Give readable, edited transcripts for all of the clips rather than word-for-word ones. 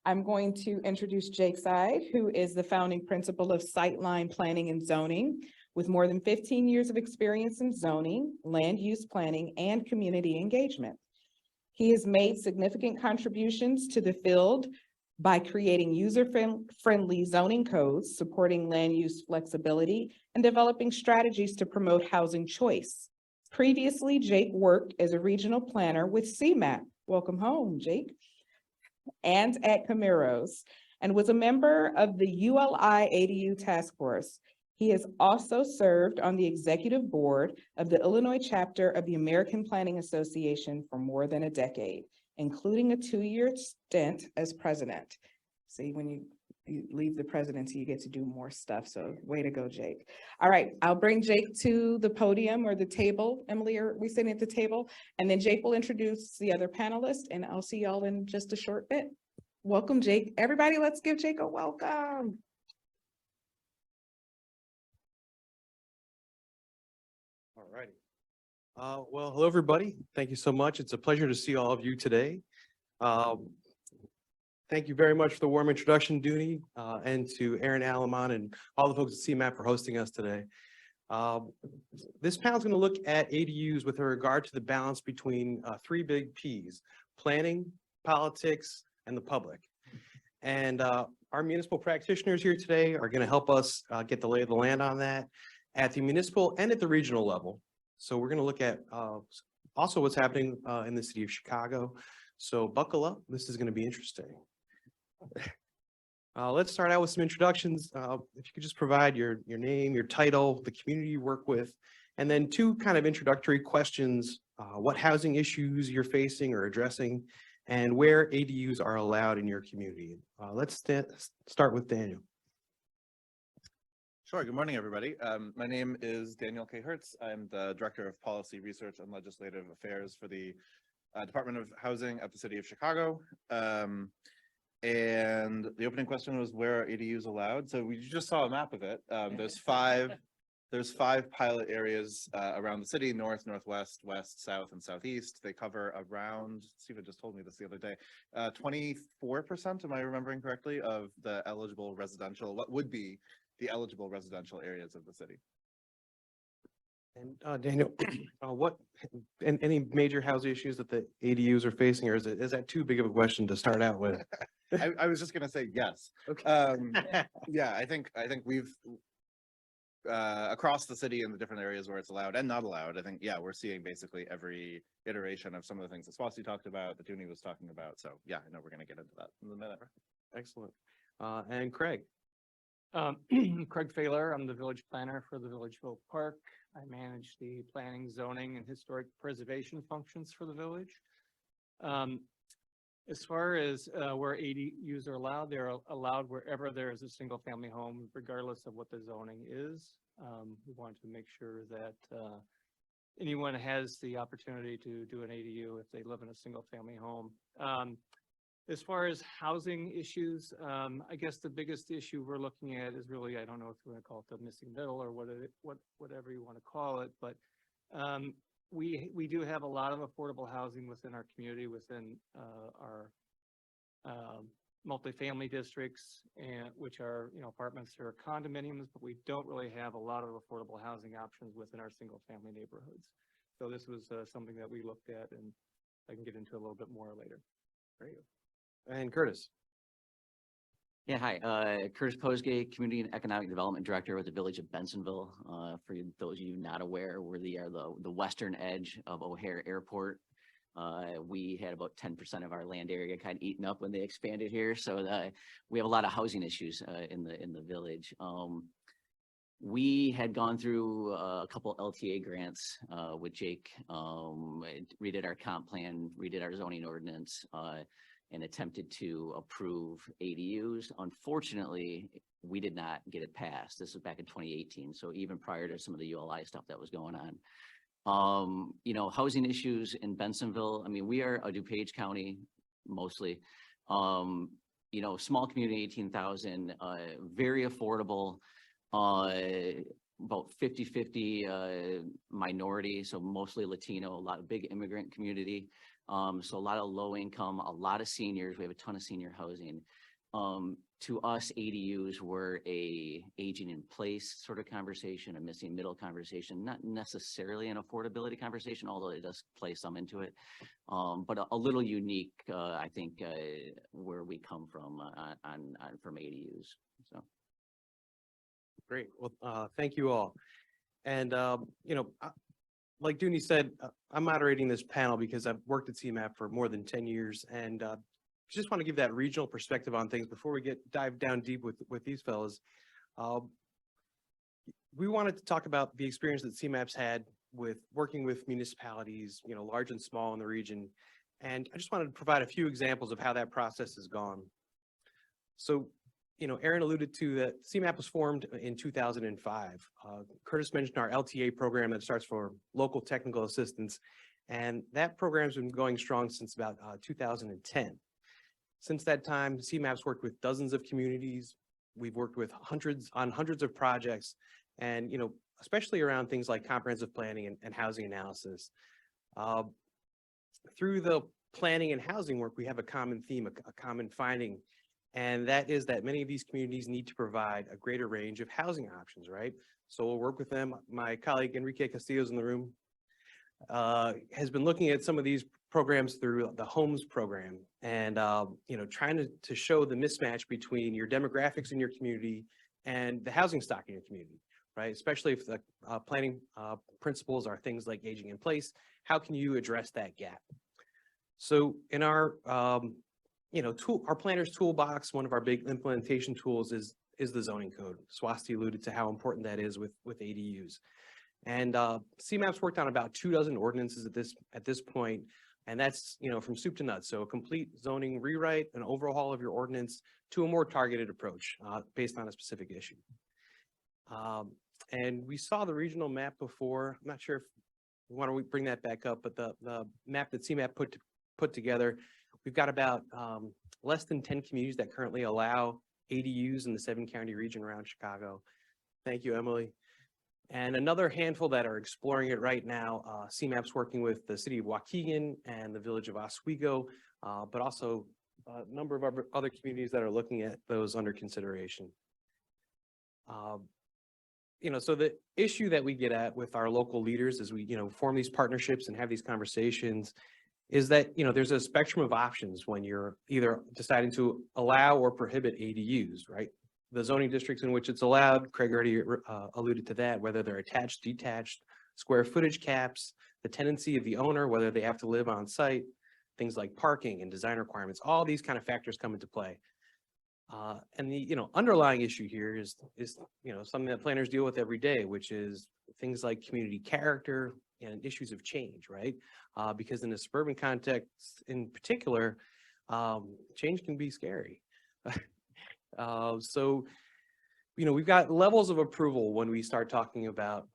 I'm going to introduce Jake Seid, who is the founding principal of Sightline Planning and Zoning, with more than 15 years of experience in zoning, land use planning, and community engagement. He has made significant contributions to the field by creating user-friendly zoning codes, supporting land use flexibility, and developing strategies to promote housing choice. Previously, Jake worked as a regional planner with CMAP. Welcome home, Jake. And at Camiro's, and was a member of the ULI ADU task force. He has also served on the executive board of the Illinois chapter of the American Planning Association for more than a decade, including a 2-year stint as president. See, when you leave the presidency, you get to do more stuff. So way to go, Jake. All right, I'll bring Jake to the podium or the table. Emily, are we sitting at the table? And then Jake will introduce the other panelists, and I'll see y'all in just a short bit. Welcome, Jake. Everybody, let's give Jake a welcome. All righty. Well, hello, everybody. Thank you so much. It's a pleasure to see all of you today. Thank you very much for the warm introduction, Dooney, and to Aaron Alamon and all the folks at CMAP for hosting us today. This panel is going to look at ADUs with regard to the balance between 3 big Ps: planning, politics, and the public. And our municipal practitioners here today are going to help us get the lay of the land on that at the municipal and at the regional level. So we're going to look at also what's happening in the city of Chicago. So buckle up. This is going to be interesting. Let's start out with some introductions. If you could just provide your name, your title, the community you work with, and then 2 kind of introductory questions: what housing issues you're facing or addressing, and where ADUs are allowed in your community. Let's start with Daniel. Sure. Good morning, everybody. My name is Daniel K. Hertz. I'm the Director of Policy Research and Legislative Affairs for the Department of Housing at the City of Chicago. And the opening question was, where are ADUs allowed? So we just saw a map of it. There's 5 pilot areas around the city: north, northwest, west, south, and southeast. They cover around, Steve just told me this the other day, 24%, am I remembering correctly, of the eligible residential, what would be the eligible residential areas of the city. And Daniel, any major housing issues that the ADUs are facing, or is that too big of a question to start out with? I was just going to say yes. Okay. Yeah, I think we've across the city in the different areas where it's allowed and not allowed. I think, yeah, we're seeing basically every iteration of some of the things that Swasti talked about, that Dooney was talking about. So yeah, I know we're going to get into that in a minute. Excellent. And Craig. Craig Failor. I'm the village planner for the Villageville Park. I manage the planning, zoning, and historic preservation functions for the village. As far as where ADUs are allowed, they're allowed wherever there is a single family home, regardless of what the zoning is. We want to make sure that anyone has the opportunity to do an ADU if they live in a single family home. As far as housing issues, I guess the biggest issue we're looking at is really, I don't know if you want to call it the missing middle or whatever you want to call it, but we do have a lot of affordable housing within our community, within our multifamily districts, and which are apartments or condominiums, but we don't really have a lot of affordable housing options within our single family neighborhoods. So this was something that we looked at, and I can get into a little bit more later. Great. And Kurtis. Yeah, hi. Kurtis Pozsgay, Community and Economic Development Director with the Village of Bensenville. For those of you not aware, we are the western edge of O'Hare Airport. We had about 10% of our land area kind of eaten up when they expanded here, so we have a lot of housing issues in the village. We had gone through a couple LTA grants with Jake, redid our comp plan, redid our zoning ordinance, and attempted to approve ADUs. Unfortunately, we did not get it passed. This was back in 2018. So even prior to some of the ULI stuff that was going on. Housing issues in Bensenville. I mean, we are a DuPage County mostly. Small community, 18,000, very affordable, about 50-50 minority, so mostly Latino, a lot of big immigrant community. So a lot of low income, a lot of seniors. We have a ton of senior housing. To us, ADUs were a aging in place sort of conversation, a missing middle conversation, not necessarily an affordability conversation, although it does play some into it. But a little unique, I think, where we come from from ADUs. So. Great. Well, thank you all. And, like Dooney said, I'm moderating this panel because I've worked at CMAP for more than 10 years and just want to give that regional perspective on things before we dive down deep with these fellows. We wanted to talk about the experience that CMAP's had with working with municipalities, large and small in the region. And I just wanted to provide a few examples of how that process has gone. So, Aaron alluded to that CMAP was formed in 2005. Kurtis mentioned our LTA program that starts for local technical assistance. And that program's been going strong since about 2010. Since that time, CMAP's worked with dozens of communities. We've worked with hundreds of projects and, especially around things like comprehensive planning and housing analysis. Through the planning and housing work, we have a common theme, a common finding, and that is that many of these communities need to provide a greater range of housing options, right? So we'll work with them. My colleague Enrique Castillo's in the room, has been looking at some of these programs through the homes program and, trying to show the mismatch between your demographics in your community and the housing stock in your community, right? Especially if the planning principles are things like aging in place, how can you address that gap? So in our, our planner's toolbox, one of our big implementation tools is the zoning code. Swasti alluded to how important that is with ADUs. And CMAP's worked on about 24 ordinances at this point, and that's from soup to nuts. So a complete zoning rewrite, an overhaul of your ordinance to a more targeted approach based on a specific issue. And we saw the regional map before. I'm not sure if we want to bring that back up, but the map that CMAP put together, we've got about less than 10 communities that currently allow ADUs in the 7-county region around Chicago. Thank you, Emily. And another handful that are exploring it right now. CMAP's working with the city of Waukegan and the village of Oswego, but also a number of other communities that are looking at those under consideration. So the issue that we get at with our local leaders as we, form these partnerships and have these conversations is that, there's a spectrum of options when you're either deciding to allow or prohibit ADUs, right? The zoning districts in which it's allowed, Craig already alluded to that, whether they're attached, detached, square footage caps, the tenancy of the owner, whether they have to live on site, things like parking and design requirements, all these kind of factors come into play. And the, underlying issue here is, something that planners deal with every day, which is things like community character and issues of change, right? Because in a suburban context in particular, change can be scary. So, we've got levels of approval when we start talking about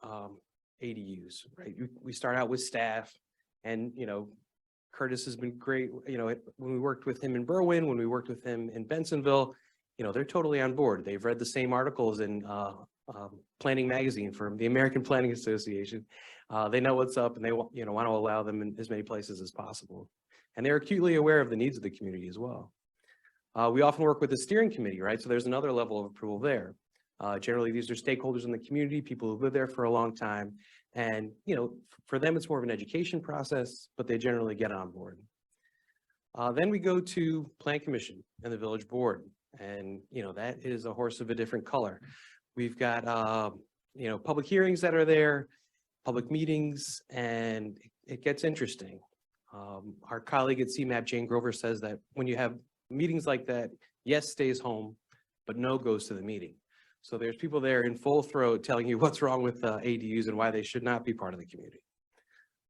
ADUs, right? We start out with staff and, Kurtis has been great. When we worked with him in Berwyn, when we worked with him in Bensenville, they're totally on board. They've read the same articles in Planning Magazine from the American Planning Association. They know what's up and they want to allow them in as many places as possible. And they're acutely aware of the needs of the community as well. We often work with the steering committee, right? So there's another level of approval there. Generally, these are stakeholders in the community, people who live there for a long time. And, for them, it's more of an education process, but they generally get on board. Then we go to Plan Commission and the village board. And, that is a horse of a different color. We've got, public hearings that are there, public meetings, and it gets interesting. Our colleague at CMAP, Jane Grover, says that when you have meetings like that, yes stays home, but no goes to the meeting. So there's people there in full throat telling you what's wrong with ADUs and why they should not be part of the community.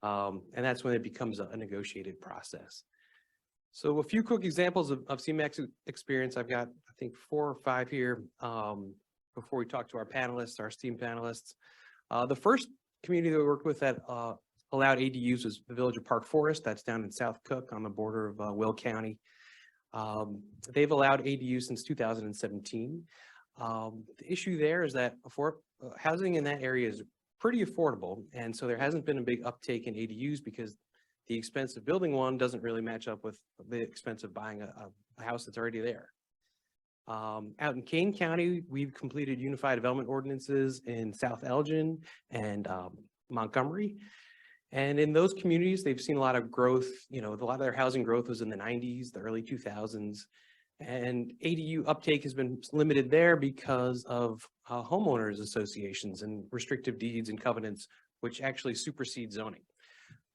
And that's when it becomes a negotiated process. So a few quick examples of CMAP's experience. I've got, I think, 4 or 5 here before we talk to our panelists, our esteemed panelists. The first community that we worked with that allowed ADUs was the village of Park Forest. That's down in South Cook on the border of Will County. They've allowed ADUs since 2017. The issue there is that housing in that area is pretty affordable. And so there hasn't been a big uptake in ADUs because the expense of building one doesn't really match up with the expense of buying a house that's already there. Out in Kane County, we've completed unified development ordinances in South Elgin and Montgomery. And in those communities, they've seen a lot of growth. You know, a lot of their housing growth was in the 90s, the early 2000s. And ADU uptake has been limited there because of homeowners associations and restrictive deeds and covenants, which actually supersede zoning.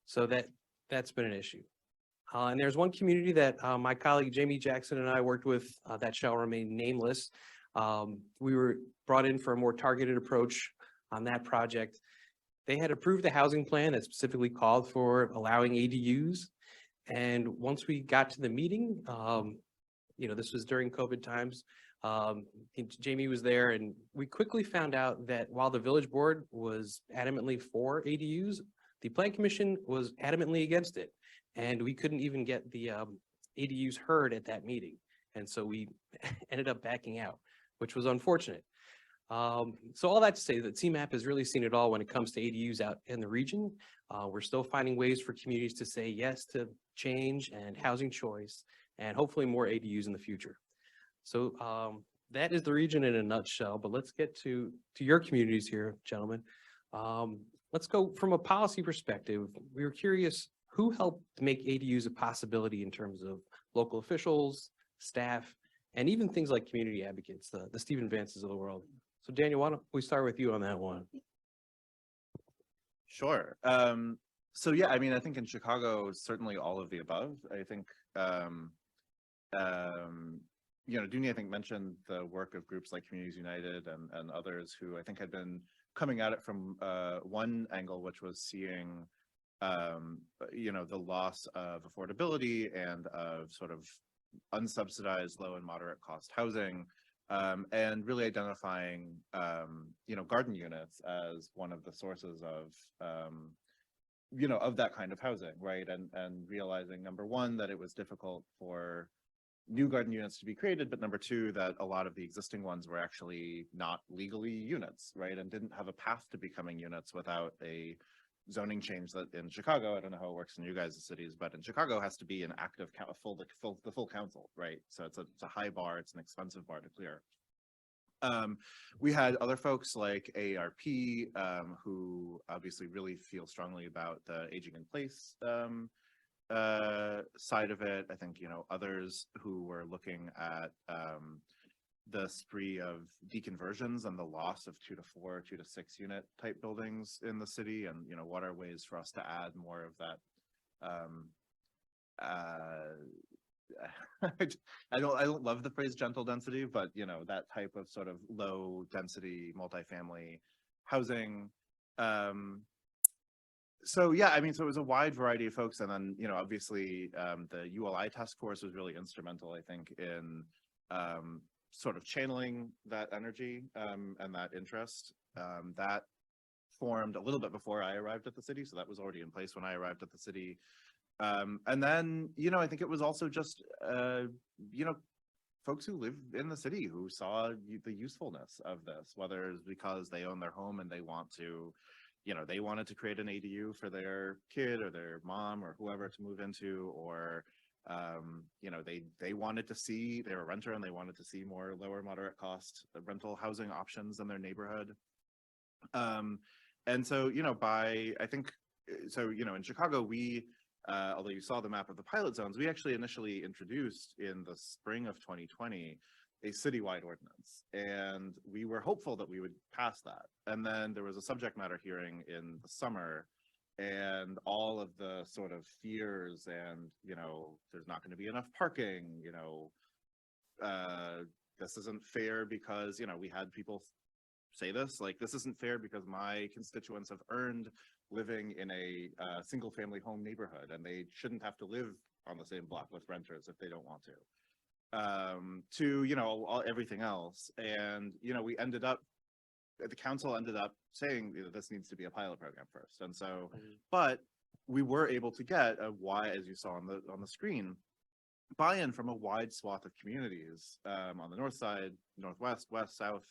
So that's been an issue. And there's one community that my colleague Jamie Jackson and I worked with that shall remain nameless. We were brought in for a more targeted approach on that project. They had approved a housing plan that specifically called for allowing ADUs. And once we got to the meeting, you know, this was during COVID times, Jamie was there, and we quickly found out that while the village board was adamantly for ADUs, the plan commission was adamantly against it. And we couldn't even get the ADUs heard at that meeting. And so we ended up backing out, which was unfortunate. So all that to say that CMAP has really seen it all when it comes to ADUs out in the region. We're still finding ways for communities to say yes to change and housing choice, and hopefully more ADUs in the future. So that is the region in a nutshell, but let's get to your communities here, gentlemen. Let's go from a policy perspective. We were curious, who helped make ADUs a possibility in terms of local officials, staff, and even things like community advocates, the Stephen Vances of the world. So Daniel, why don't we start with you on that one? Sure. So yeah, I mean, I think in Chicago, certainly all of the above. I think, you know, Dooney, I think, mentioned the work of groups like Communities United and others who I think had been coming at it from one angle, which was seeing, you know, the loss of affordability and of sort of unsubsidized low and moderate cost housing, and really identifying, you know, garden units as one of the sources of, you know, of that kind of housing, right? And realizing, number one, that it was difficult for new garden units to be created, but number two, that a lot of the existing ones were actually not legally units, right? And didn't have a path to becoming units without a zoning change that in Chicago, I don't know how it works in you guys' cities, but in Chicago has to be an active, the full council, right? So it's a high bar, it's an expensive bar to clear. We had other folks like AARP, who obviously really feel strongly about the aging in place side of it. I think, you know, others who were looking at the spree of deconversions and the loss of 2 to 4, 2 to 6 unit type buildings in the city, and, you know, what are ways for us to add more of that. I don't love the phrase gentle density, but, you know, that type of sort of low density multifamily housing. So yeah, I mean, so it was a wide variety of folks, and then, you know, obviously the ULI task force was really instrumental, I think, in sort of channeling that energy and that interest. That formed a little bit before I arrived at the city, so that was already in place when I arrived at the city. And then, you know, I think it was also just, you know, folks who live in the city who saw the usefulness of this, whether it's because they own their home and they want to, you know, they wanted to create an ADU for their kid or their mom or whoever to move into, or, you know, they wanted to see, they were a renter and they wanted to see more lower moderate cost rental housing options in their neighborhood. And so, you know, I think, so, you know, in Chicago, we, although you saw the map of the pilot zones, we actually initially introduced in the spring of 2020 a citywide ordinance, and we were hopeful that we would pass that. And then there was a subject matter hearing in the summer, and all of the sort of fears and, you know, there's not going to be enough parking, you know, this isn't fair because, you know, we had people say this, like, this isn't fair because my constituents have earned living in a single family home neighborhood and they shouldn't have to live on the same block with renters if they don't want to, you know, everything else. And, you know, we ended up, the council ended up saying, you know, this needs to be a pilot program first. And so, but we were able to get a wide, as you saw on the screen, buy-in from a wide swath of communities on the north side, northwest, west, south,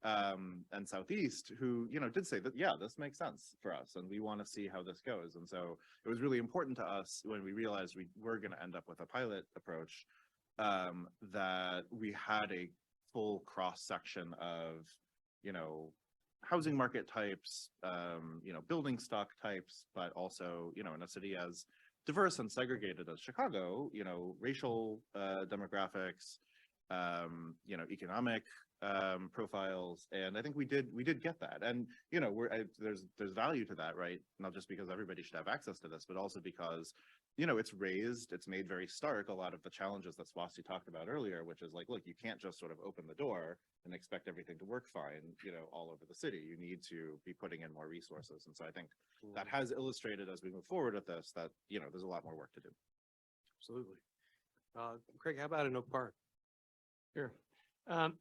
and Southeast who, you know, did say that, yeah, this makes sense for us and we want to see how this goes. And so it was really important to us when we realized we were going to end up with a pilot approach, that we had a full cross section of, you know, housing market types, you know, building stock types, but also, you know, in a city as diverse and segregated as Chicago, you know, racial demographics, you know, economic profiles. And I think we did get that. And, you know, there's value to that, right? Not just because everybody should have access to this, but also because, you know, it's made very stark a lot of the challenges that Swasti talked about earlier, which is like, look, you can't just sort of open the door and expect everything to work fine, you know, all over the city. You need to be putting in more resources. And so I think that has illustrated as we move forward with this, that, you know, there's a lot more work to do. Absolutely. Craig, how about in Oak Park? Sure.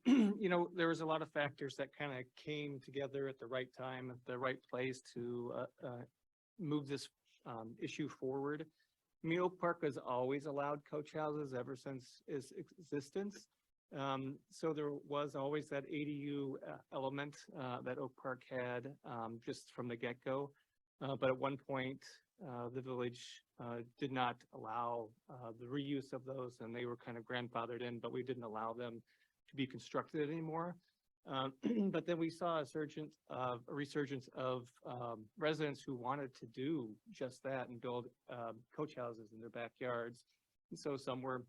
You know, there was a lot of factors that kind of came together at the right time, at the right place to move this issue forward. I mean, Oak Park has always allowed coach houses ever since its existence. So there was always that ADU element that Oak Park had just from the get-go. But at one point, the village did not allow the reuse of those, and they were kind of grandfathered in, but we didn't allow them to be constructed anymore. But then we saw a resurgence of residents who wanted to do just that and build coach houses in their backyards. And so some were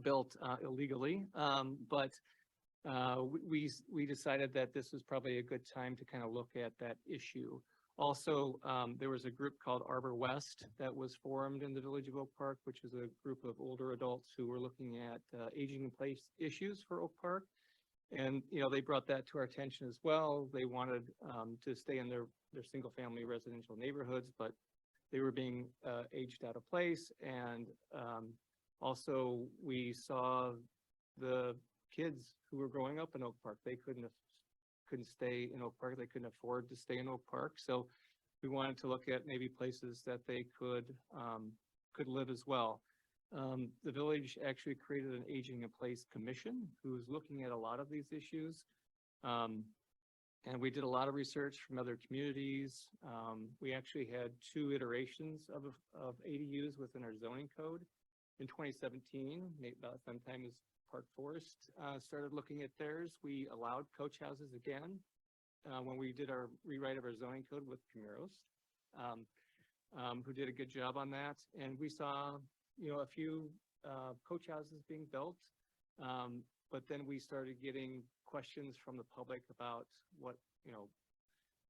built illegally, but we decided that this was probably a good time to kind of look at that issue. Also, there was a group called Arbor West that was formed in the village of Oak Park, which is a group of older adults who were looking at aging in place issues for Oak Park. And, you know, they brought that to our attention as well. They wanted to stay in their single family residential neighborhoods, but they were being aged out of place. And also we saw the kids who were growing up in Oak Park. They couldn't stay in Oak Park. They couldn't afford to stay in Oak Park. So we wanted to look at maybe places that they could live as well. The village actually created an aging in place commission who's looking at a lot of these issues. And we did a lot of research from other communities. We actually had 2 iterations of ADUs within our zoning code. In 2017, about sometime as Park Forest started looking at theirs, we allowed coach houses again when we did our rewrite of our zoning code with Camiros, who did a good job on that. And we saw, you know, a few coach houses being built, but then we started getting questions from the public about what, you know,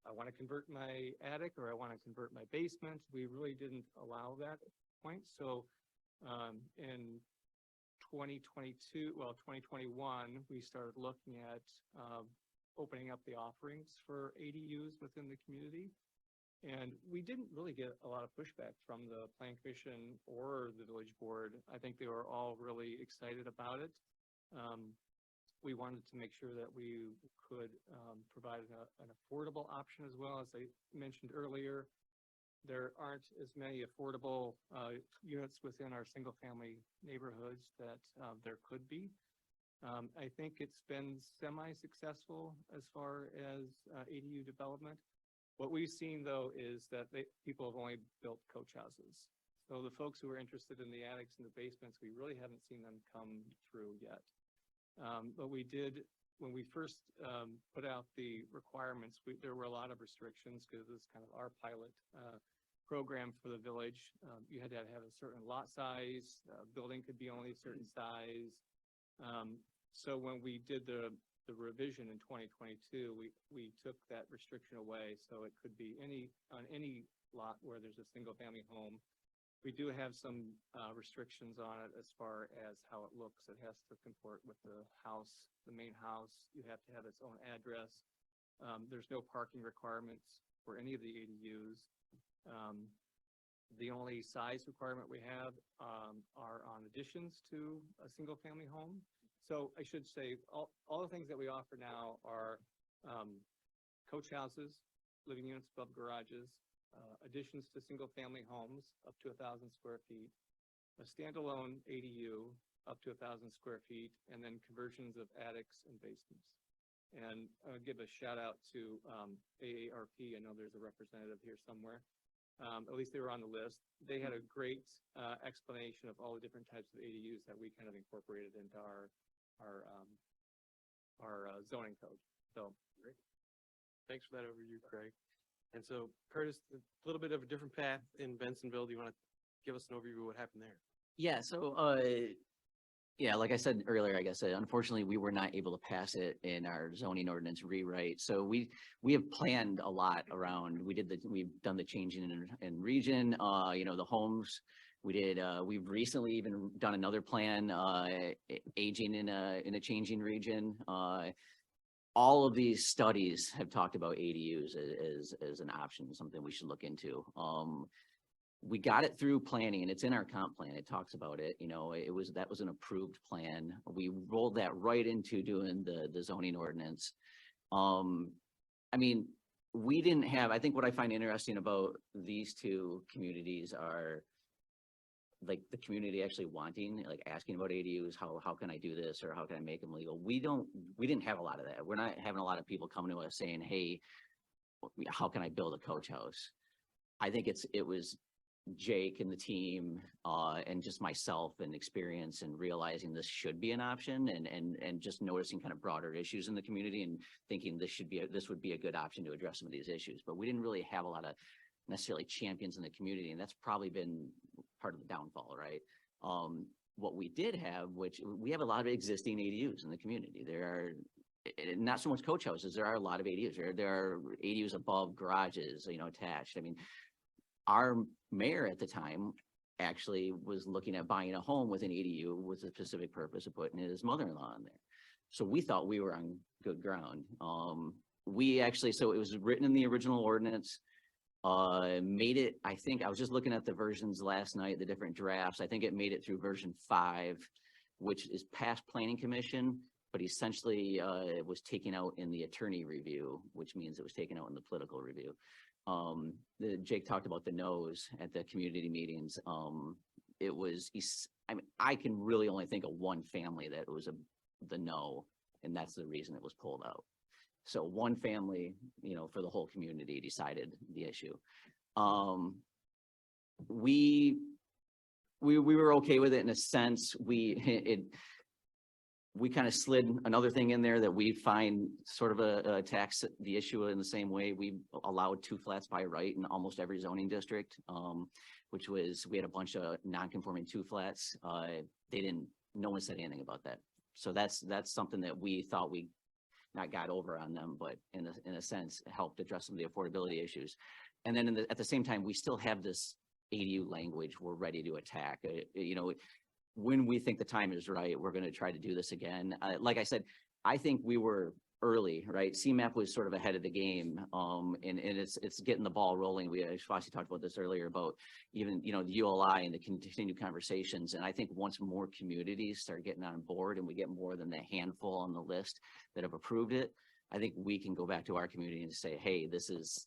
I want to convert my attic or I want to convert my basement. We really didn't allow that point. So in 2021, we started looking at opening up the offerings for ADUs within the community. And we didn't really get a lot of pushback from the Plan Commission or the village board. I think they were all really excited about it. We wanted to make sure that we could provide an affordable option as well. As I mentioned earlier, there aren't as many affordable units within our single family neighborhoods that there could be. I think it's been semi-successful as far as ADU development. What we've seen though is that people have only built coach houses. So the folks who are interested in the attics and the basements, we really haven't seen them come through yet. But we did, when we first put out the requirements, there were a lot of restrictions because it was kind of our pilot program for the village. You had to have a certain lot size, building could be only a certain size. So when we did the revision in 2022, we took that restriction away. So it could be on any lot where there's a single family home. We do have some restrictions on it as far as how it looks. It has to comport with the house, the main house. You have to have its own address. There's no parking requirements for any of the ADUs. The only size requirement we have are on additions to a single family home. So I should say all the things that we offer now are coach houses, living units above garages, additions to single family homes up to 1,000 square feet, a standalone ADU up to 1,000 square feet, and then conversions of attics and basements. And I'll give a shout out to AARP. I know there's a representative here somewhere. At least they were on the list. They had a great explanation of all the different types of ADUs that we kind of incorporated into our zoning code. So Great. Thanks for that overview, Craig. And so Curtis, a little bit of a different path in Bensenville. Do you want to give us an overview of what happened there? Yeah, so, yeah, like I said earlier, I guess, unfortunately, we were not able to pass it in our zoning ordinance rewrite. So we have planned a lot around, we've done the changing in region, the homes. We've recently even done another plan, aging in a changing region. All of these studies have talked about ADUs as an option, something we should look into. We got it through planning, and it's in our comp plan. It talks about it. That was an approved plan. We rolled that right into doing the zoning ordinance. I think what I find interesting about these two communities are like the community actually wanting, like asking about ADUs, how can I do this, or how can I make them legal? We didn't have a lot of that. We're not having a lot of people coming to us saying, hey, how can I build a coach house? I think it was Jake and the team, and just myself and experience and realizing this should be an option, and just noticing kind of broader issues in the community and thinking this would be a good option to address some of these issues. But we didn't really have a lot of necessarily champions in the community, and that's probably been part of the downfall, right? What we did have, which we have a lot of existing ADUs in the community. There are not so much coach houses. There are a lot of ADUs. There are ADUs above garages, attached. I mean, our mayor at the time actually was looking at buying a home with an ADU with the specific purpose of putting his mother-in-law in there. So we thought we were on good ground. So it was written in the original ordinance, made it, I think, I was just looking at the versions last night, the different drafts. I think it made it through version 5, which is past planning commission, but essentially it was taken out in the attorney review, which means it was taken out in the political review. Jake talked about the no's at the community meetings. I can really only think of one family that it was the no, and that's the reason it was pulled out. So one family, for the whole community decided the issue. We were okay with it in a sense. We kind of slid another thing in there that we find sort of attacks the issue in the same way. We allowed 2 flats by right in almost every zoning district, which was, we had a bunch of non-conforming 2 flats. No one said anything about that. So that's something that we thought we not got over on them, but in a sense helped address some of the affordability issues. And then at the same time, we still have this ADU language we're ready to attack. When we think the time is right, we're going to try to do this again. Like I said, I think we were early, right? CMAP was sort of ahead of the game, and it's getting the ball rolling. Shwasi talked about this earlier about even, the ULI and the continued conversations. And I think once more communities start getting on board and we get more than the handful on the list that have approved it, I think we can go back to our community and say, hey, this is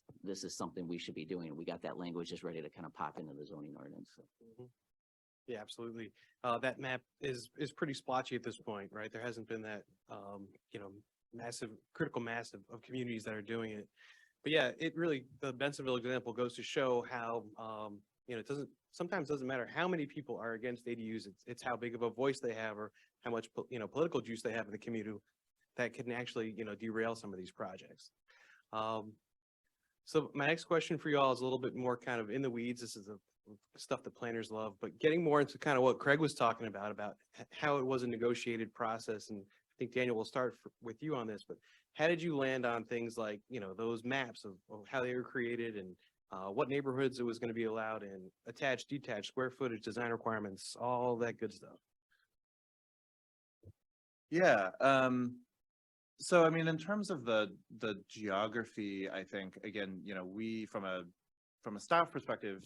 something we should be doing. We got that language just ready to kind of pop into the zoning ordinance. Mm-hmm. Yeah, absolutely. That map is pretty splotchy at this point, right? There hasn't been that, massive critical mass of communities that are doing it. But yeah, the Bensenville example goes to show how, it sometimes doesn't matter how many people are against ADUs. It's how big of a voice they have, or how much, political juice they have in the community that can actually, derail some of these projects. So my next question for you all is a little bit more kind of in the weeds. This is stuff that planners love, but getting more into kind of what Craig was talking about how it was a negotiated process. And I think Daniel will start with you on this, but how did you land on things like, those maps of how they were created, and what neighborhoods it was going to be allowed in, attached, detached, square footage, design requirements, all that good stuff? Yeah. So, I mean, in terms of the geography, I think, again, we, from a staff perspective,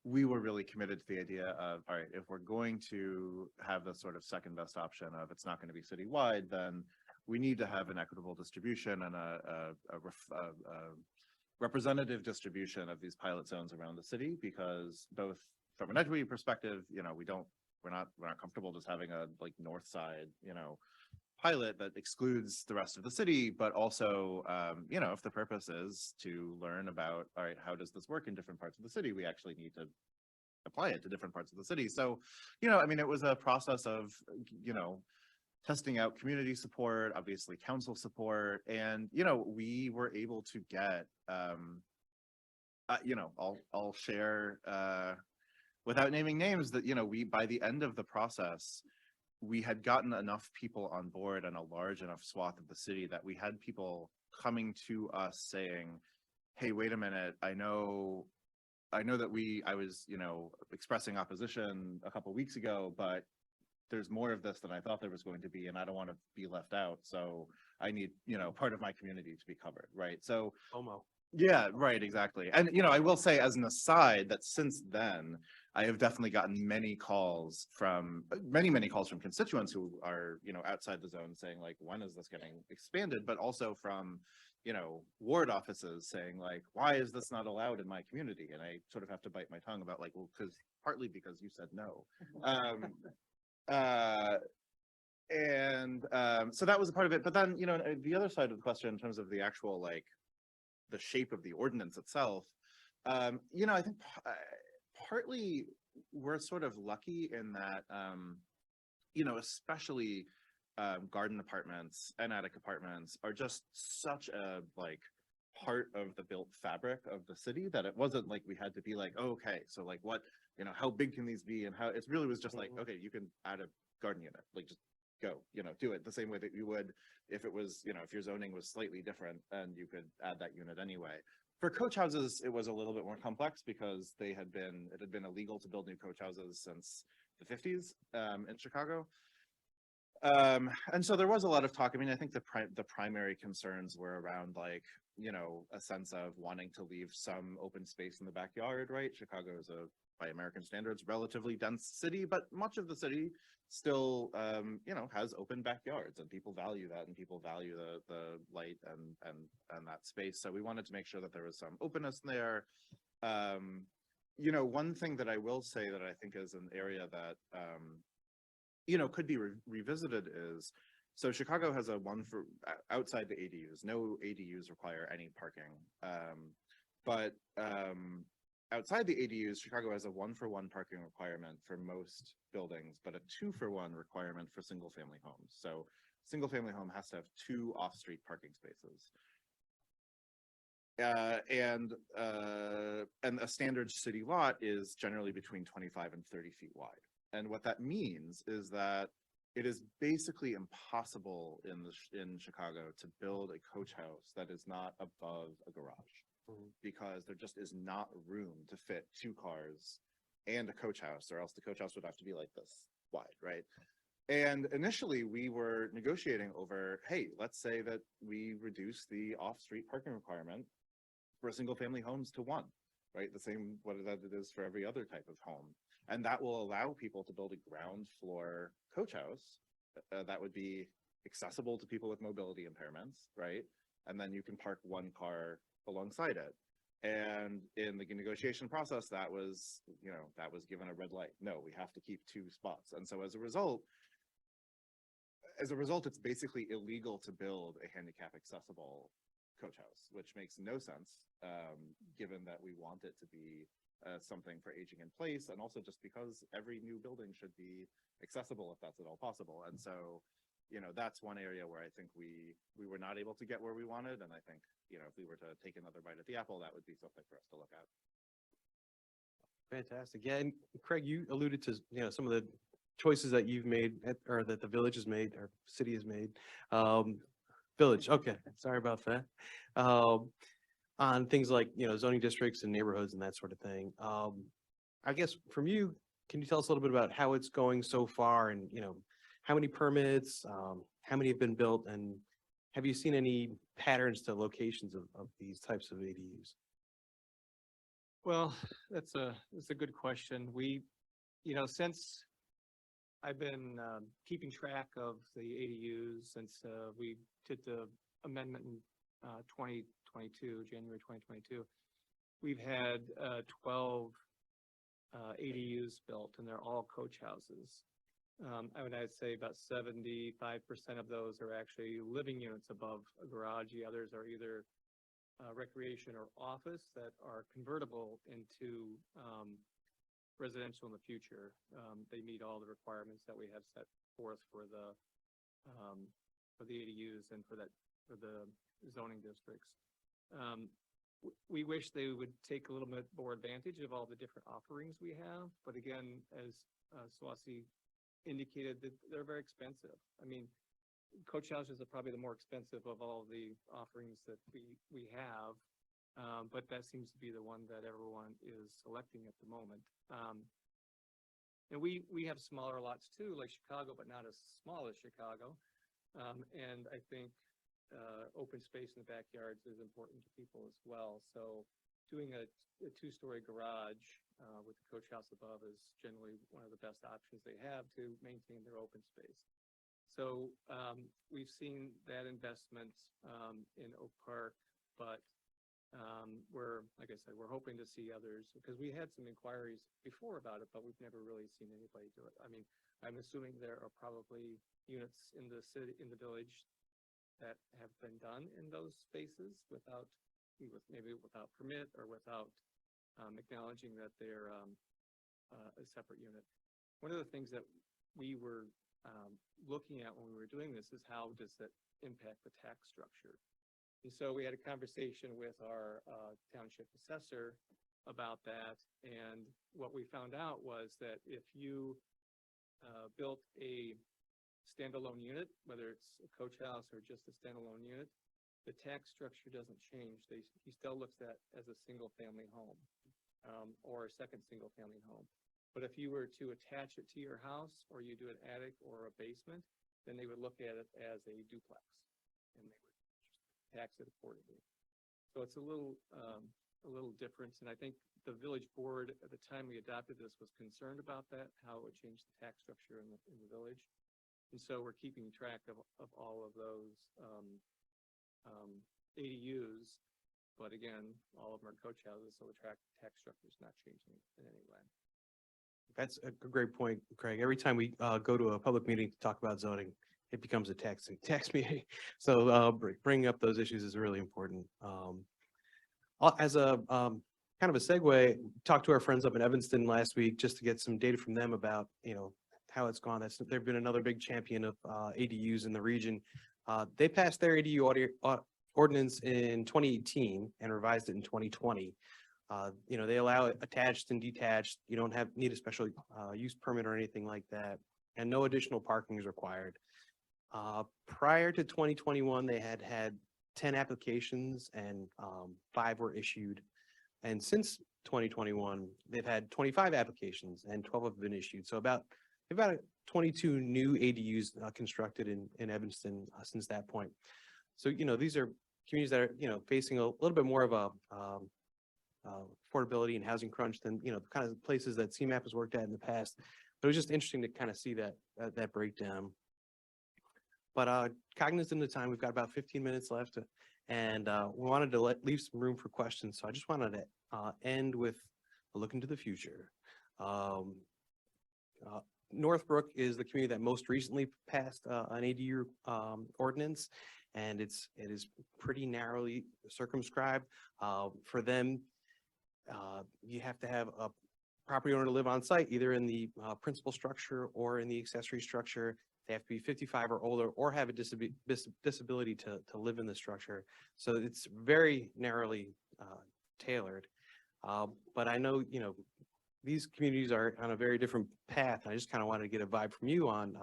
we were really committed to the idea of, all right, if we're going to have the sort of second best option of it's not going to be citywide, then we need to have an equitable distribution and a representative distribution of these pilot zones around the city, because both from an equity perspective, we're not comfortable just having a north side, pilot that excludes the rest of the city, but also, you know, if the purpose is to learn about, all right, how does this work in different parts of the city, we actually need to apply it to different parts of the city. So, you know, I mean, it was a process of, you know, testing out community support, obviously council support, and, you know, we were able to get, you know, I'll share, without naming names, that, you know, by the end of the process, we had gotten enough people on board and a large enough swath of the city that we had people coming to us saying, hey, wait a minute, I know that I was, you know, expressing opposition a couple weeks ago, but there's more of this than I thought there was going to be, and I don't want to be left out. So I need, you know, part of my community to be covered, right? So Homo. yeah, right, exactly. And, you know, I will say as an aside that since then, I have definitely gotten many calls from many calls from constituents who are, you know, outside the zone saying like, when is this getting expanded? But also from, you know, ward offices saying like, why is this not allowed in my community? And I sort of have to bite my tongue about like, well, partly because you said no. So that was a part of it. But then, you know, the other side of the question in terms of the actual like the shape of the ordinance itself, you know, I think partly we're sort of lucky in that, you know, especially garden apartments and attic apartments are just such a like part of the built fabric of the city that it wasn't like we had to be like, oh, okay, so like what, you know, how big can these be, and how it really was just like, okay, you can add a garden unit, like just go, you know, do it the same way that you would if it was, you know, if your zoning was slightly different and you could add that unit anyway. For coach houses, it was a little bit more complex because it had been illegal to build new coach houses since the 50s in Chicago. And so there was a lot of talk. I mean, I think the primary concerns were around like, you know, a sense of wanting to leave some open space in the backyard, right? Chicago is by American standards, relatively dense city, but much of the city still, you know, has open backyards, and people value that, and people value the light and that space. So we wanted to make sure that there was some openness there. You know, one thing that I will say that I think is an area that, you know, could be revisited is, so Chicago has a one for outside the ADUs. No ADUs require any parking, but outside the ADUs, Chicago has a 1-for-1 parking requirement for most buildings, but a 2-for-1 requirement for single-family homes. So single-family home has to have 2 off-street parking spaces. And a standard city lot is generally between 25 and 30 feet wide. And what that means is that it is basically impossible in Chicago to build a coach house that is not above a garage, because there just is not room to fit 2 cars and a coach house, or else the coach house would have to be like this wide, right? And initially we were negotiating over, hey, let's say that we reduce the off-street parking requirement for single family homes to 1, right? The same what that it is for every other type of home. And that will allow people to build a ground floor coach house that would be accessible to people with mobility impairments, right? And then you can park 1 car alongside it. And in the negotiation process, that was, you know, that was given a red light. No, we have to keep 2 spots. And so as a result, it's basically illegal to build a handicap accessible coach house, which makes no sense, given that we want it to be something for aging in place, and also just because every new building should be accessible if that's at all possible. And so, you know, that's one area where I think we were not able to get where we wanted, and I think, you know, if we were to take another bite at the apple, that would be something for us to look at. Fantastic. Yeah, and Craig, you alluded to, you know, some of the choices that you've made or that the village has made or city has made. Village, okay, sorry about that. On things like, you know, zoning districts and neighborhoods and that sort of thing. I guess from you, can you tell us a little bit about how it's going so far, and, you know, how many permits, how many have been built, and have you seen any patterns to locations of these types of ADUs? Well, that's a good question. We, you know, since I've been keeping track of the ADUs since we did the amendment in 2022, January 2022, we've had 12 ADUs built, and they're all coach houses. I'd say about 75% of those are actually living units above a garage. The others are either recreation or office that are convertible into residential in the future. They meet all the requirements that we have set forth for the ADUs and for the zoning districts. We wish they would take a little bit more advantage of all the different offerings we have, but again, as Swasi indicated, that they're very expensive. I mean, coach houses are probably the more expensive of all the offerings that we have, but that seems to be the one that everyone is selecting at the moment. And we have smaller lots too, like Chicago, but not as small as Chicago. And I think open space in the backyards is important to people as well. So doing a two-story garage with the coach house above is generally one of the best options they have to maintain their open space. So we've seen that investment in Oak Park, but like I said, we're hoping to see others, because we had some inquiries before about it, but we've never really seen anybody do it. I mean, I'm assuming there are probably units in the city, in the village, that have been done in those spaces without permit or without acknowledging that they're a separate unit. One of the things that we were looking at when we were doing this is how does that impact the tax structure? And so we had a conversation with our township assessor about that. And what we found out was that if you built a standalone unit, whether it's a coach house or just a standalone unit, the tax structure doesn't change. He still looks at as a single family home or a second single family home. But if you were to attach it to your house, or you do an attic or a basement, then they would look at it as a duplex and they would tax it accordingly. So it's a little different. And I think the village board at the time we adopted this was concerned about that, how it would change the tax structure in the village. And so we're keeping track of all of those ADUs, but again, all of them are coach houses, so the tax structure is not changing in any way. That's a great point, Craig. Every time we go to a public meeting to talk about zoning, it becomes a tax meeting. So bringing up those issues is really important. As a kind of a segue, talked to our friends up in Evanston last week just to get some data from them about, how it's gone. They've been another big champion of ADUs in the region. They passed their ADU ordinance in 2018 and revised it in 2020. They allow it attached and detached. You don't need a special use permit or anything like that, and no additional parking is required. Prior to 2021, they had 10 applications and 5 were issued. And since 2021, they've had 25 applications and 12 have been issued. So about 22 new ADUs constructed in Evanston since that point. So, these are communities that are, facing a little bit more of a affordability and housing crunch than, the kind of places that CMAP has worked at in the past. But it was just interesting to kind of see that breakdown. But cognizant of the time, we've got about 15 minutes left, and we wanted to leave some room for questions. So I just wanted to end with a look into the future. Northbrook is the community that most recently passed an ADU ordinance, and it is pretty narrowly circumscribed. For them, you have to have a property owner to live on site, either in the principal structure or in the accessory structure. They have to be 55 or older or have a disability to live in the structure. So it's very narrowly tailored. But I know, these communities are on a very different path. I just kind of wanted to get a vibe from you on,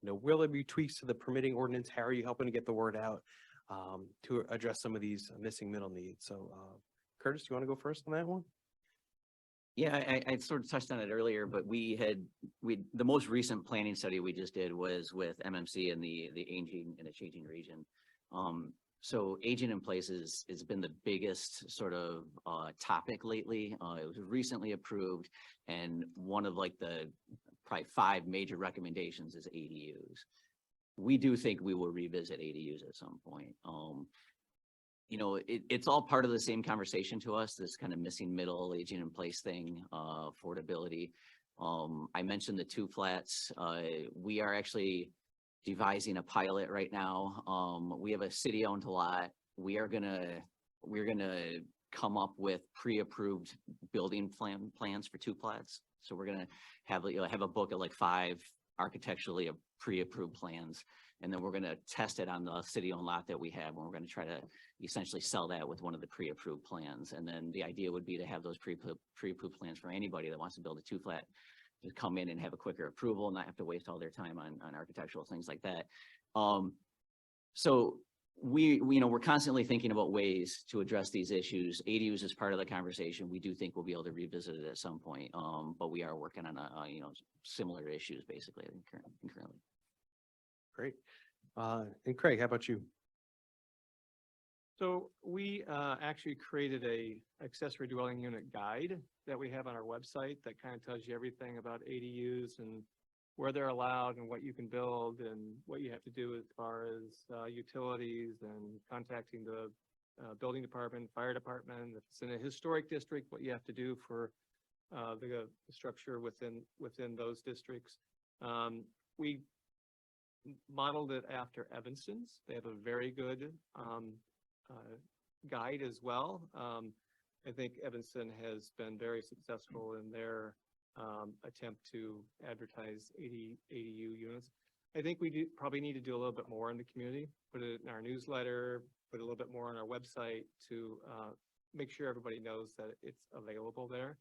will there be tweaks to the permitting ordinance? How are you helping to get the word out to address some of these missing middle needs? So Kurtis, do you want to go first on that one? Yeah, I sort of touched on it earlier, but the most recent planning study we just did was with MMC and the aging and a changing region. So aging in place has been the biggest sort of topic lately. It was recently approved, and one of the probably 5 major recommendations is ADUs. We do think we will revisit ADUs at some point. It's all part of the same conversation to us, this kind of missing middle, aging in place thing, affordability. I mentioned the two flats. We are actually devising a pilot right now. We have a city-owned lot. We're gonna come up with pre-approved building plans for two flats. So we're gonna have a book of like 5 architecturally pre-approved plans. And then we're gonna test it on the city-owned lot that we have, and we're gonna try to essentially sell that with one of the pre-approved plans. And then the idea would be to have those pre-approved plans for anybody that wants to build a 2-flat to come in and have a quicker approval and not have to waste all their time on architectural things like that. So we're constantly thinking about ways to address these issues. ADUs is part of the conversation. We do think we'll be able to revisit it at some point. But we are working on similar issues basically concurrently. Great. And Craig, how about you? So we actually created a accessory dwelling unit guide that we have on our website that kind of tells you everything about ADUs and where they're allowed and what you can build and what you have to do as far as utilities and contacting the building department, fire department. If it's in a historic district, what you have to do for the structure within those districts. We modeled it after Evanston's. They have a very good guide as well. I think Evanston has been very successful in their attempt to advertise ADU units. I think we probably need to do a little bit more in the community, put it in our newsletter, put a little bit more on our website to make sure everybody knows that it's available there.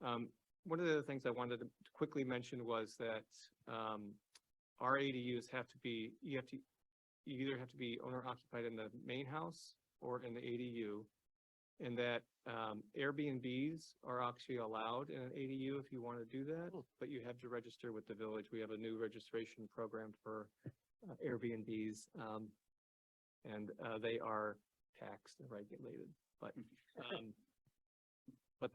One of the things I wanted to quickly mention was that our ADUs have to be, you either have to be owner occupied in the main house or in the ADU, and that Airbnbs are actually allowed in an ADU if you want to do that, but you have to register with the village. We have a new registration program for Airbnbs, and they are taxed and regulated, but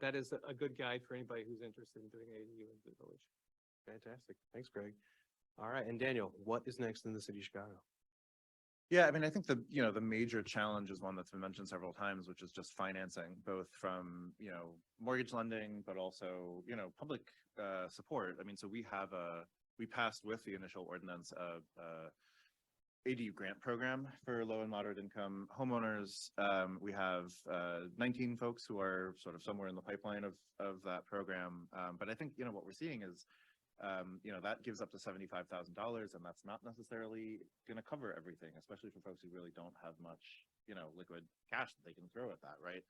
that is a good guide for anybody who's interested in doing ADU in the village. Fantastic. Thanks, Greg. All right. And Daniel, what is next in the city of Chicago? Yeah, I mean, I think the major challenge is one that's been mentioned several times, which is just financing, both from, mortgage lending, but also, public support. I mean, so we passed with the initial ordinance of ADU grant program for low and moderate income homeowners. We have 19 folks who are sort of somewhere in the pipeline of that program. But I think, what we're seeing is that gives up to $75,000, and that's not necessarily going to cover everything, especially for folks who really don't have much, liquid cash that they can throw at that, right?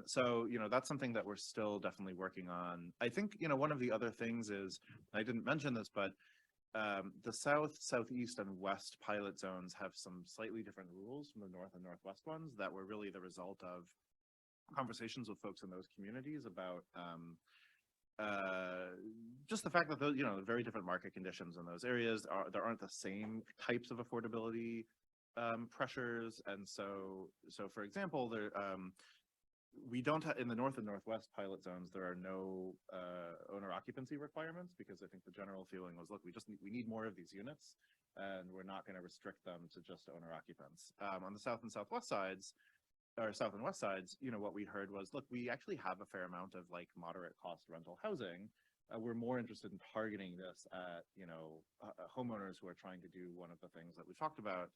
So, that's something that we're still definitely working on. I think, one of the other things is, I didn't mention this, but the south, southeast, and west pilot zones have some slightly different rules from the north and northwest ones that were really the result of conversations with folks in those communities about just the fact that those, very different market conditions in those areas there aren't the same types of affordability pressures. And so for example, there we don't have in the north and northwest pilot zones, there are no owner occupancy requirements, because I think the general feeling was, look, we need more of these units, and we're not going to restrict them to just owner occupants. On the south and southwest sides, or south and west sides, what we heard was, look, we actually have a fair amount of like moderate cost rental housing. We're more interested in targeting this at, homeowners who are trying to do one of the things that we talked about.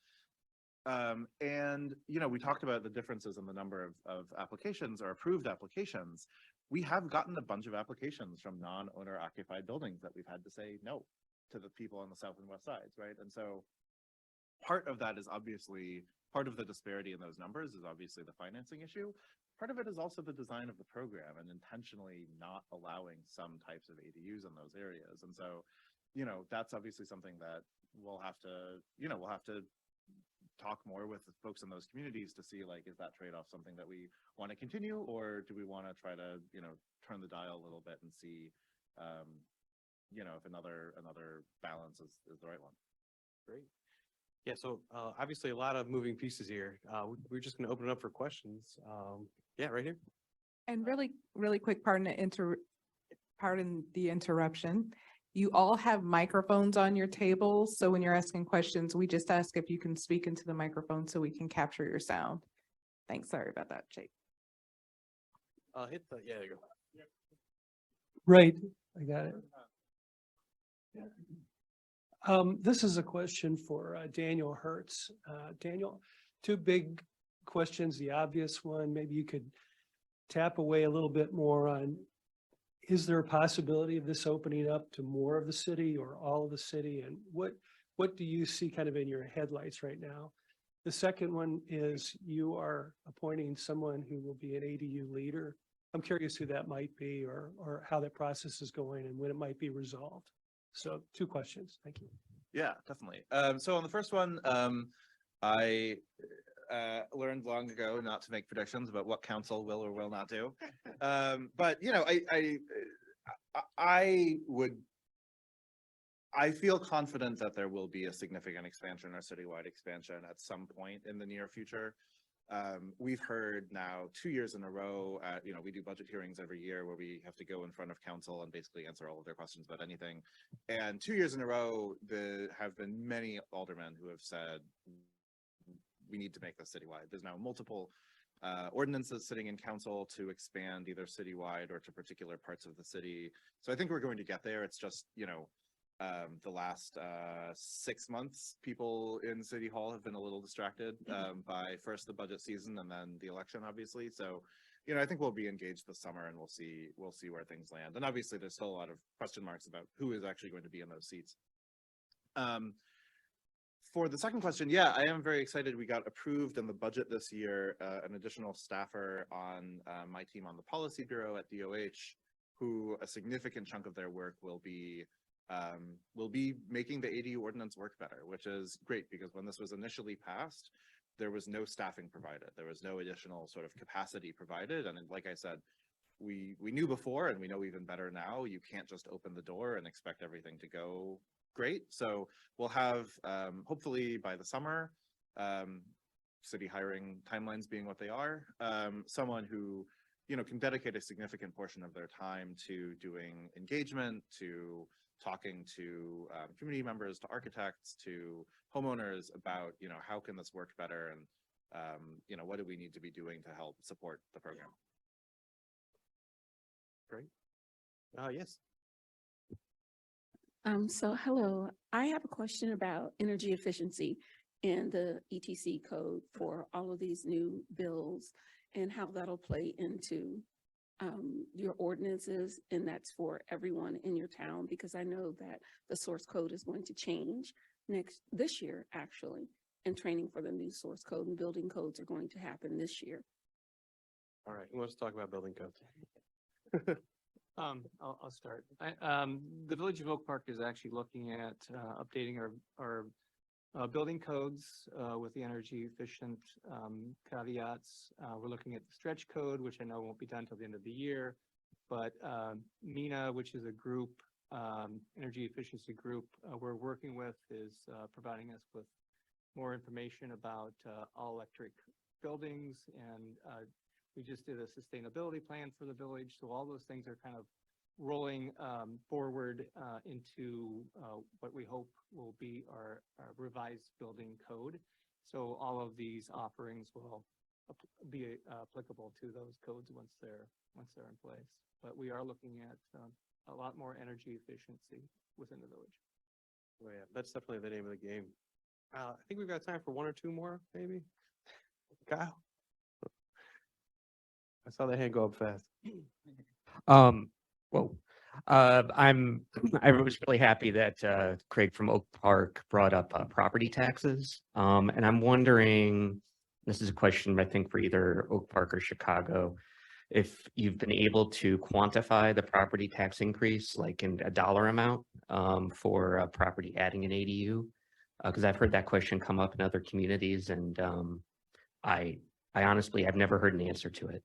And, we talked about the differences in the number of applications or approved applications. We have gotten a bunch of applications from non-owner occupied buildings that we've had to say no to the people on the south and west sides, right? And so part of that is obviously, part of the disparity in those numbers is obviously the financing issue. Part of it is also the design of the program and intentionally not allowing some types of ADUs in those areas. And so, that's obviously something that we'll have to talk more with the folks in those communities to see, like, is that trade-off something that we want to continue, or do we want to try to, turn the dial a little bit and see, if another balance is the right one. Great. Yeah, so obviously a lot of moving pieces here. We're just going to open it up for questions. Yeah, right here. And really quick, pardon the interruption. You all have microphones on your tables, so when you're asking questions, we just ask if you can speak into the microphone so we can capture your sound. Thanks. Sorry about that, Jake. Yeah, there you go. Right. I got it. This is a question for Daniel Hertz. Daniel, two big questions. The obvious one, maybe you could tap away a little bit more on, is there a possibility of this opening up to more of the city or all of the city? And what do you see kind of in your headlights right now? The second one is you are appointing someone who will be an ADU leader. I'm curious who that might be or how that process is going and when it might be resolved. So two questions. Thank you. Yeah, definitely. So on the first one, I learned long ago not to make predictions about what council will or will not do. But you know, I feel confident that there will be a significant expansion or citywide expansion at some point in the near future. We've heard now 2 years in a row, you know, we do budget hearings every year where we have to go in front of council and basically answer all of their questions about anything. And 2 years in a row, there have been many aldermen who have said, we need to make this citywide. There's now multiple ordinances sitting in council to expand either citywide or to particular parts of the city. So I think we're going to get there. It's just, you know, the last 6 months, people in City Hall have been a little distracted by first the budget season and then the election, obviously. So, you know, I think we'll be engaged this summer and we'll see where things land. And obviously, there's still a lot of question marks about who is actually going to be in those seats. For the second question, yeah, I am very excited. We got approved in the budget this year, an additional staffer on my team on the Policy Bureau at DOH, who a significant chunk of their work will be making the ADU ordinance work better, which is great because when this was initially passed, there was no staffing provided. There was no additional sort of capacity provided. And like I said, we knew before and we know even better now, you can't just open the door and expect everything to go great. So we'll have, hopefully by the summer, city hiring timelines being what they are, someone who, you know, can dedicate a significant portion of their time to doing engagement, to talking to community members, to architects, to homeowners about, you know, how can this work better and, you know, what do we need to be doing to help support the program? Great. Yes. So hello, I have a question about energy efficiency and the ETC code for all of these new bills and how that'll play into your ordinances, and that's for everyone in your town, because I know that the source code is going to change this year, actually, and training for the new source code and building codes are going to happen this year. All right. Let's talk about building codes. I'll start. The Village of Oak Park is actually looking at updating our building codes with the energy efficient caveats. We're looking at the stretch code, which I know won't be done till the end of the year, but MENA, which is a group, energy efficiency group we're working with, is providing us with more information about all electric buildings, and we just did a sustainability plan for the village. So all those things are kind of rolling forward into what we hope will be our revised building code. So all of these offerings will be applicable to those codes once they're in place. But we are looking at a lot more energy efficiency within the village. Oh yeah, that's definitely the name of the game. I think we've got time for one or two more, maybe. Kyle. I saw that hand go up fast. I was really happy that Craig from Oak Park brought up property taxes. And I'm wondering, this is a question I think for either Oak Park or Chicago, if you've been able to quantify the property tax increase, like in a dollar amount for a property adding an ADU, because I've heard that question come up in other communities, and I honestly, I've never heard an answer to it.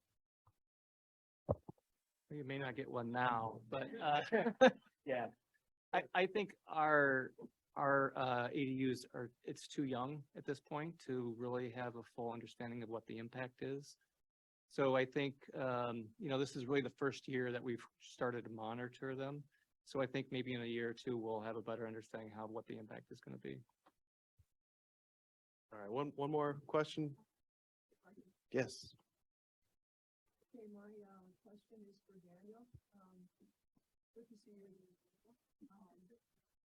You may not get one now, but yeah, I think our ADUs it's too young at this point to really have a full understanding of what the impact is. So I think, you know, this is really the first year that we've started to monitor them. So I think maybe in a year or two, we'll have a better understanding of what the impact is going to be. All right, one more question. Yes. Okay, my question is for Daniel. Good to see you.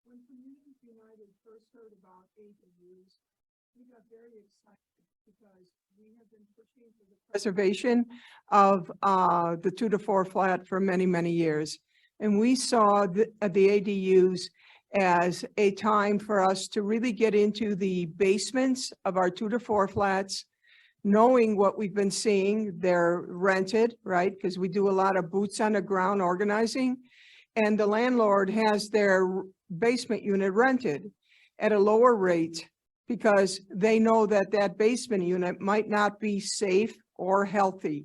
When Communities United first heard about ADUs, we got very excited because we have been pushing for the preservation of the 2 to 4 flat for many, many years. And we saw the ADUs as a time for us to really get into the basements of our 2 to 4 flats, knowing what we've been seeing. They're rented, right? Because we do a lot of boots on the ground organizing. And the landlord has their basement unit rented at a lower rate because they know that that basement unit might not be safe or healthy.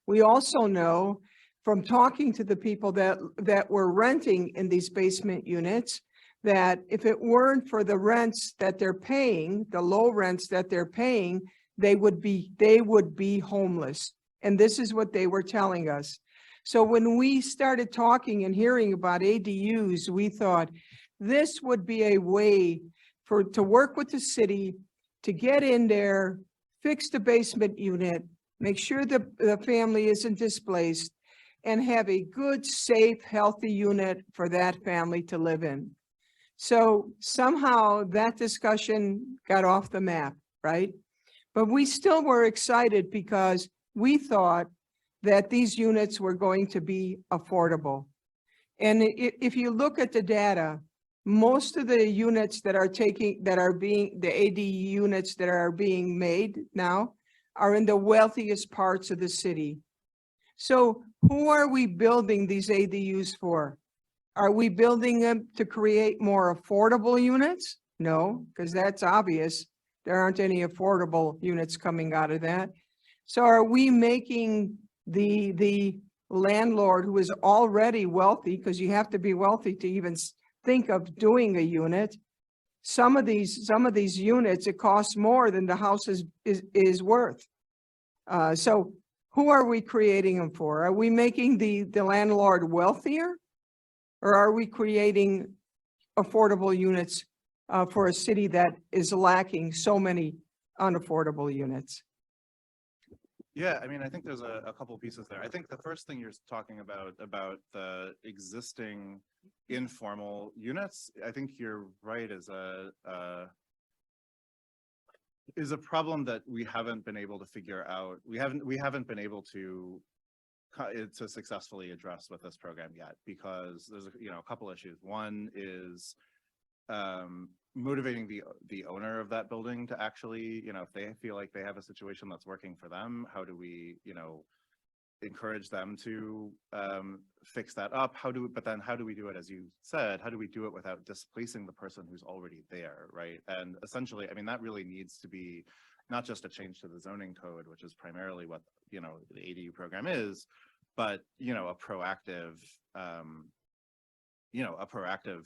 We also know from talking to the people that were renting in these basement units, that if it weren't for the rents that they're paying, the low rents that they're paying, they would be homeless. And this is what they were telling us. So when we started talking and hearing about ADUs, we thought this would be a way to work with the city to get in there, fix the basement unit, make sure the family isn't displaced, and have a good, safe, healthy unit for that family to live in. So somehow that discussion got off the map, right? But we still were excited because we thought that these units were going to be affordable. And if you look at the data, most of the units the AD units that are being made now are in the wealthiest parts of the city. So who are we building these ADUs for? Are we building them to create more affordable units? No, because that's obvious. There aren't any affordable units coming out of that. So are we making the landlord who is already wealthy, because you have to be wealthy to even think of doing a unit. Some of these units, it costs more than the house is worth. So who are we creating them for? Are we making the landlord wealthier? Or are we creating affordable units for a city that is lacking so many unaffordable units? Yeah, I mean, I think there's a couple pieces there. I think the first thing you're talking about the existing informal units, I think you're right, is a problem that we haven't been able to figure out. We haven't been able to successfully address with this program yet, because there's a couple issues. One is motivating the owner of that building to actually, if they feel like they have a situation that's working for them, how do we, encourage them to fix that up? But then how do we do it, as you said, how do we do it without displacing the person who's already there, right? And essentially, I mean, that really needs to be not just a change to the zoning code, which is primarily what, the ADU program is, but, a proactive,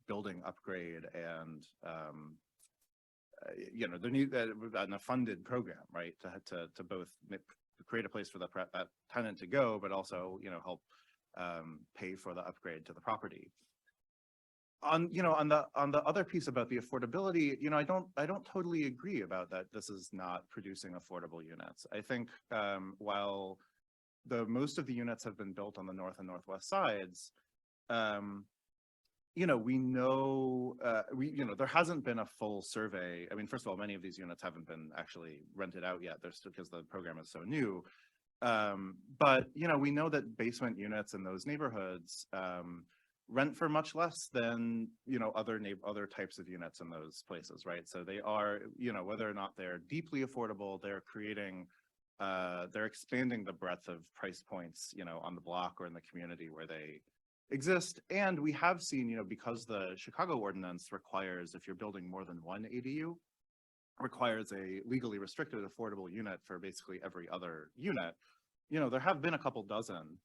building upgrade and, there need a funded program, right? To both create a place for that tenant to go, but also, help pay for the upgrade to the property. On the other piece about the affordability, I don't totally agree about that. This is not producing affordable units. I think while most of the units have been built on the north and northwest sides, we know, there hasn't been a full survey. I mean, first of all, many of these units haven't been actually rented out yet. They're still, because the program is so new. But, we know that basement units in those neighborhoods rent for much less than, other types of units in those places, right? So they are, whether or not they're deeply affordable, they're expanding the breadth of price points, on the block or in the community where they exist. And we have seen, because the Chicago ordinance requires, if you're building more than one ADU, requires a legally restricted affordable unit for basically every other unit, there have been a couple dozen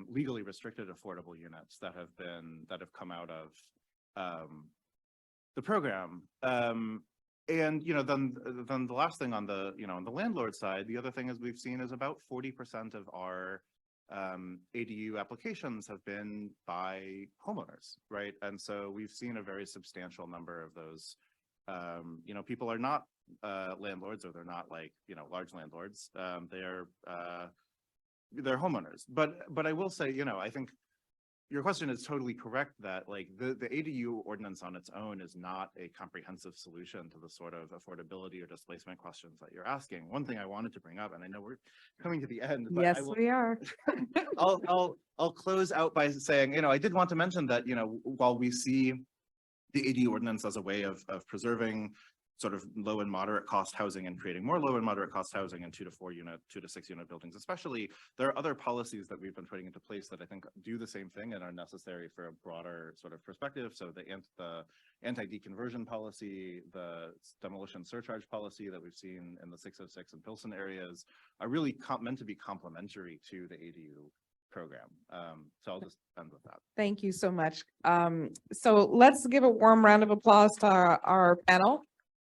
legally restricted affordable units that have come out of the program. And then the last thing on the on the landlord side, the other thing is we've seen is about 40% of our ADU applications have been by homeowners, right? And so we've seen a very substantial number of those. People are not landlords, or they're not like large landlords. They're homeowners. But I will say, I think your question is totally correct that like the ADU ordinance on its own is not a comprehensive solution to the sort of affordability or displacement questions that you're asking. One thing I wanted to bring up, and I know we're coming to the end, but I Yes, will, we are. I'll close out by saying, you know, I did want to mention that, you know, while we see the ADU ordinance as a way of preserving sort of low and moderate cost housing and creating more low and moderate cost housing in 2 to 4 unit, 2 to 6 unit buildings, especially, there are other policies that we've been putting into place that I think do the same thing and are necessary for a broader sort of perspective. So the anti-deconversion policy, the demolition surcharge policy that we've seen in the 606 and Pilsen areas are really meant to be complementary to the ADU program. So I'll just end with that. Thank you so much. So let's give a warm round of applause to our panel.